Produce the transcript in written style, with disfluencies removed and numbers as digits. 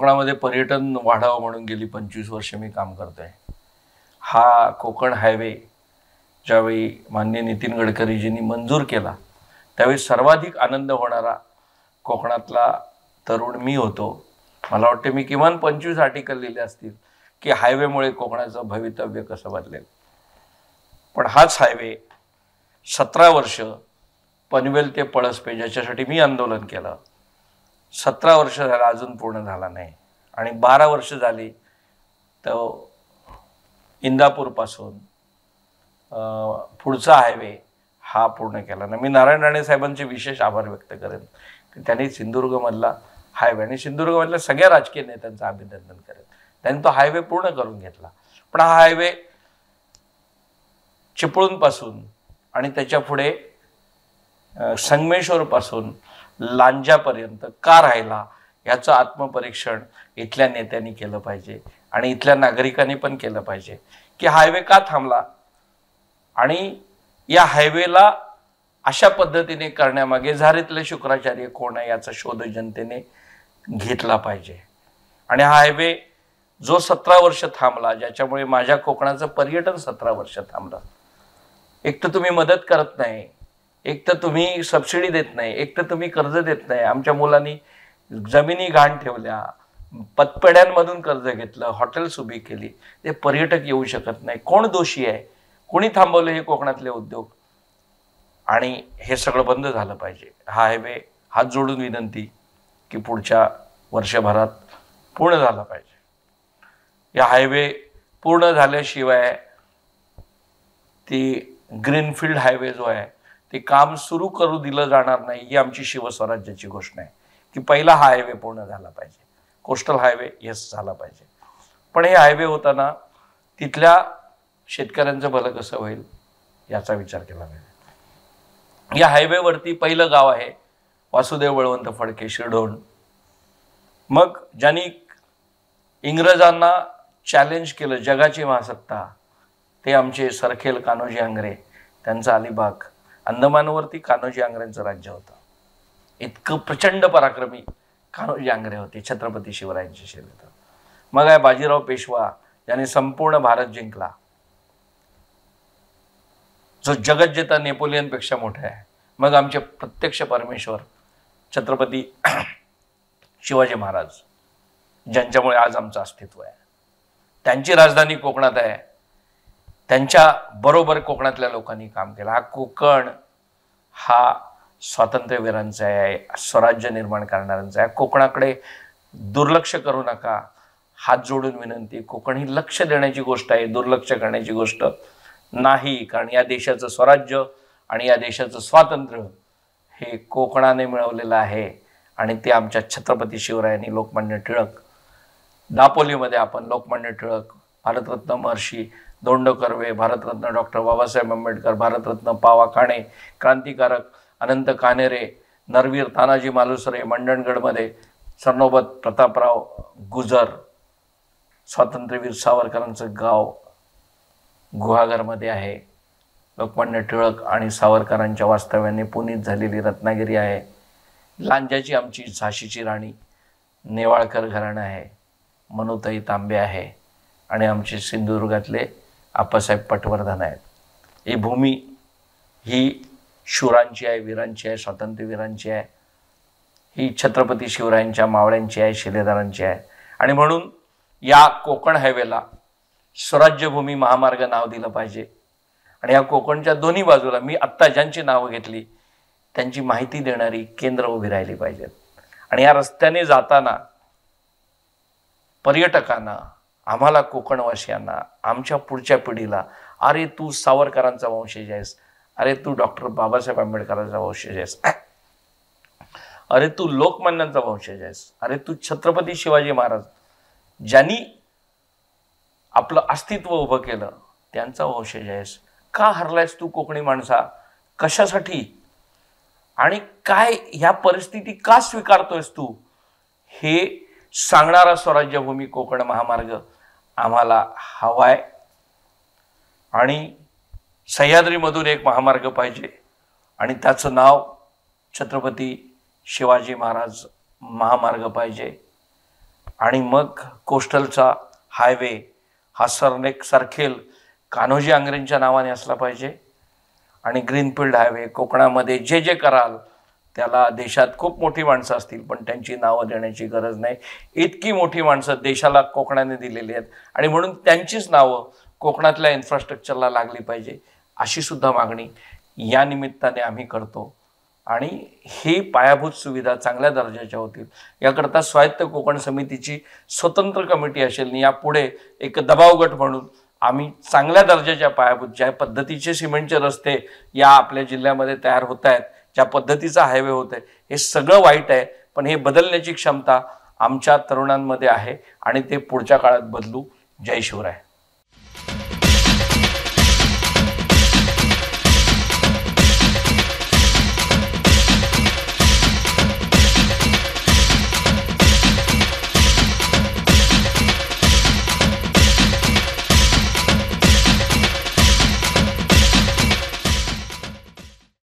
कोकणामध्ये पर्यटन वाढावं म्हणून गेली 25 वर्ष मी काम करतोय. हा कोकण हायवे ज्यावेळी माननीय नितीन गडकरीजींनी मंजूर केला त्यावेळी सर्वाधिक आनंद होणारा कोकणातला तरुण मी होतो. मला वाटते मी किमान 25 आर्टिकल लिहिले असतील की हायवेमुळे कोकणाचं भवितव्य कसं बदलेल. पण हाच हायवे 17 वर्ष पनवेल ते पळसपे ज्याच्यासाठी मी आंदोलन केलं 17 वर्ष झालं अजून पूर्ण झाला नाही. आणि 12 वर्ष झाली तर इंदापूरपासून पुढचा हायवे हा पूर्ण केला ना. मी नारायण राणे साहेबांचे विशेष आभार व्यक्त करेन की त्यांनी सिंधुदुर्गमधला हायवे आणि सिंधुदुर्गमधल्या सगळ्या राजकीय नेत्यांचं अभिनंदन करेन. त्यांनी तो हायवे पूर्ण करून घेतला. पण हा हायवे चिपळूणपासून आणि त्याच्या पुढे संगमेश्वरपासून लांजापर्यंत का राहिला याचं आत्मपरीक्षण इथल्या नेत्यांनी केलं पाहिजे आणि इथल्या नागरिकांनी पण केलं पाहिजे की हायवे का थांबला आणि या हायवेला अशा पद्धतीने करण्यामागे झारीतले शुक्राचार्य कोण आहे याचा शोध जनतेने घेतला पाहिजे. आणि हा हायवे जो 17 वर्ष थांबला ज्याच्यामुळे माझ्या कोकणाचं पर्यटन 17 वर्ष थांबलं. एक तर तुम्ही मदत करत नाही, एक तर तुम्ही सबसिडी देत नाही, एक तर तुम्ही कर्ज देत नाही. आमच्या मुलांनी जमिनी घाण ठेवल्या, पतपेढ्यांमधून कर्ज घेतलं, हॉटेल्स उभी केली. ते पर्यटक येऊ शकत नाही. कोण दोषी आहे? कोणी थांबवले हे कोकणातले उद्योग? आणि हे सगळं बंद झालं पाहिजे. हा हायवे हात जोडून विनंती की पुढच्या वर्षभरात पूर्ण झाला पाहिजे. या हायवे पूर्ण झाल्याशिवाय ती ग्रीनफील्ड हायवे जो आहे ते काम सुरू करू दिलं जाणार नाही. ही आमची शिवस्वराज्याची घोषणा आहे की पहिला हा हायवे पूर्ण झाला पाहिजे. कोस्टल हायवे येस झाला पाहिजे. पण हे हायवे होताना तिथल्या शेतकऱ्यांचं भलं कसं होईल याचा विचार केला पाहिजे. या हायवेवरती पहिलं गाव आहे वासुदेव बळवंत फडके शिरढोण. मग ज्यांनी इंग्रजांना चॅलेंज केलं जगाची महासत्ता ते आमचे सरखेल कान्होजी आंग्रे. त्यांचा अलिबाग अंदमानवरती कान्होजी आंग्रेंचं राज्य होतं. इतकं प्रचंड पराक्रमी कान्होजी आंग्रे होते छत्रपती शिवरायांचे शिलेदार. मग आहे बाजीराव पेशवा ज्याने संपूर्ण भारत जिंकला, जो जगज्जेता नेपोलियनपेक्षा मोठा आहे. मग आमचे प्रत्यक्ष परमेश्वर छत्रपती शिवाजी महाराज ज्यांच्यामुळे आज आमचं अस्तित्व आहे. त्यांची राजधानी कोकणात आहे. त्यांच्या बरोबर कोकणातल्या लोकांनी काम केलं. हा कोकण हा स्वातंत्र्यवीरांचा आहे, स्वराज्य निर्माण करणाऱ्यांचा आहे. कोकणाकडे दुर्लक्ष करू नका. हात जोडून विनंती. कोकण ही लक्ष देण्याची गोष्ट आहे, दुर्लक्ष करण्याची गोष्ट नाही. कारण या देशाचं स्वराज्य आणि या देशाचं स्वातंत्र्य हे कोकणाने मिळवलेलं आहे आणि ते आमच्या छत्रपती शिवरायांनी लोकमान्य टिळक दापोलीमध्ये आपण लोकमान्य टिळक, भारतरत्न महर्षी धोंडो कर्वे, भारतरत्न डॉक्टर बाबासाहेब आंबेडकर, भारतरत्न पावा काणे, क्रांतिकारक अनंत कान्हेरे, नरवीर तानाजी मालुसरे, मंडणगडमध्ये सरनोबत प्रतापराव गुजर, स्वातंत्र्यवीर सावरकरांचं गाव गुहागरमध्ये आहे. लोकमान्य टिळक आणि सावरकरांच्या वास्तव्याने पुनीत झालेली रत्नागिरी आहे. लांजाची आमची झाशीची राणी नेवाळकर घराणं आहे. मनुताई तांबे आहे आणि आमचे सिंधुदुर्गातले आप्पासाहेब पटवर्धन आहेत. ही भूमी ही शूरांची आहे, वीरांची आहे, स्वातंत्र्यवीरांची आहे. ही छत्रपती शिवरायांच्या मावळ्यांची आहे, शिलेदारांची आहे. आणि म्हणून या कोकण हायवेला स्वराज्यभूमी महामार्ग नाव दिलं पाहिजे. आणि या कोकणच्या दोन्ही बाजूला मी आत्ता ज्यांची नावं घेतली त्यांची माहिती देणारी केंद्र उभी राहिली पाहिजेत. आणि या रस्त्याने जाताना पर्यटकांना, आम्हाला कोकणवासियांना, आमच्या पुढच्या पिढीला, अरे तू सावरकरांचा वंशज आहेस, अरे तू डॉक्टर बाबासाहेब आंबेडकरांचा वंशज आहेस, अरे तू लोकमान्यांचा वंशज आहेस, अरे तू छत्रपती शिवाजी महाराज ज्यांनी आपलं अस्तित्व उभं केलं त्यांचा वंशज आहेस. का हरलायस तू कोकणी माणसा? कशासाठी? आणि काय ह्या परिस्थिती का स्वीकारतोयस तू? हे सांगणारा स्वराज्यभूमी कोकण महामार्ग आम्हाला हवाय. आणि सह्याद्रीमधून एक महामार्ग पाहिजे आणि त्याचं नाव छत्रपती शिवाजी महाराज महामार्ग पाहिजे. आणि मग कोस्टलचा हायवे हा सरखेल कान्होजी आंग्रेंच्या नावाने असला पाहिजे. आणि ग्रीनफील्ड हायवे कोकणामध्ये जे जे कराल त्याला देशात खूप मोठी माणसं असतील पण त्यांची नावं देण्याची गरज नाही. इतकी मोठी माणसं देशाला कोकणाने दिलेली आहेत आणि म्हणून त्यांचीच नावं कोकणातल्या इन्फ्रास्ट्रक्चरला लागली पाहिजे अशी सुद्धा मागणी या निमित्ताने आम्ही करतो. आणि ही पायाभूत सुविधा चांगल्या दर्जाच्या होतील याकरता स्वायत्त कोकण समितीची स्वतंत्र कमिटी असेल आणि यापुढे एक दबाव गट म्हणून आम्ही चांगल्या दर्जाच्या पायाभूत ज्या पद्धतीचे सिमेंटचे रस्ते या आपल्या जिल्ह्यामध्ये तयार होत आहेत, ज्या पद्धतीचा हायवे होत आहे, हे सगळं वाईट आहे पण हे बदलण्याची क्षमता आमच्या तरुणांमध्ये आहे आणि ते पुढच्या काळात बदलू. जय शिवराय.